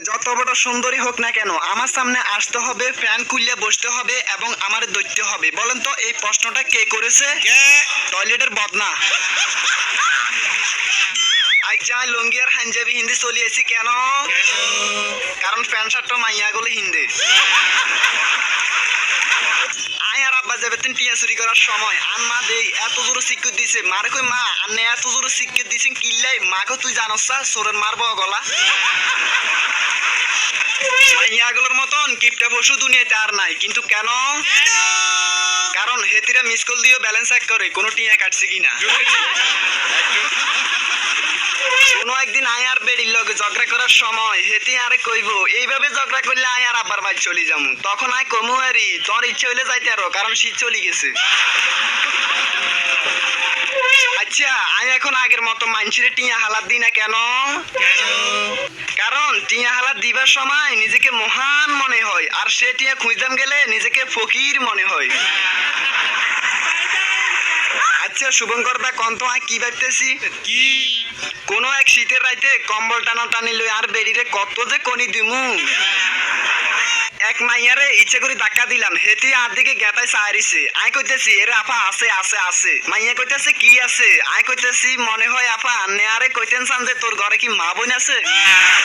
যত বড় সুন্দরী হোক না কেন আমার সামনে আসতে হবে, ফ্যান খুললে বসতে হবে এবং আমার দৈত্য হবে। বলেন তো এই প্রশ্নটা কে করেছে? টয়লেটের বদনা। আচ্ছা লুঙ্গি আর হাঞ্জাবি হিন্দি চলিয়েছি কেন? কারণ প্যান্ট শার্টটা মাইয়া গুলো হিন্দি। আয় আর আব্বা যাবে টিয়া চুরি করার সময় আম্মা দেই এত জোরে শিক্ষিত দিছে মারে কই মা আন্নে এত জোরে শিক্ষিত দিছেন কিল্লাই মাকে তুই জানস না সোরের মারবো গলা। মাইয়াগুলোর মতন কিপটা পশু দুনিয়াতে আর নাই, কিন্তু কেন? কারণ হেতিরা মিস কল দিয়েও ব্যালেন্স চেক করে কোনো টিয়া কাটছে কিনা। কোনো একদিন আয়ার বেড়ির লগে ঝগড়া করার সময় হেতি আরে কইব এইভাবে ঝগড়া করলে আয়ার আব্বার বাড়ি চলে যাবো, তখন আয় কমু আরি তোর ইচ্ছে হইলে যাইতে আরো কারণ শীত চলে গেছে। আচ্ছা আমি এখন আগের মতো মানছিরে টিয়া হালাত দিই না কেন? কারণ টিয়া হালাত দিবার সময় নিজেকে মহান মনে হয় আর সে টিয়া খুঁজতাম গেলে নিজেকে ফকির মনে হয়। আচ্ছা শুভঙ্কর দা কন্ত আয় কি ভাবতেছি কি কোনো এক শীতের রাইতে কম্বল টানা টানি লই আর বেরিরে কত যে কনি দিমু। এক মাইয়ারে ইচ্ছে করে ধাক্কা দিলাম হেতি আর দিকে গেতায় সারিছে আয় কইতেছি এরে আপা আছে আছে আছে মাইয়া কইতেছে কি আছে আয় কইতেছি মনে হয় আপা আন্নে আরে কইতেন সান যে তোর ঘরে কি মা বোন আছে।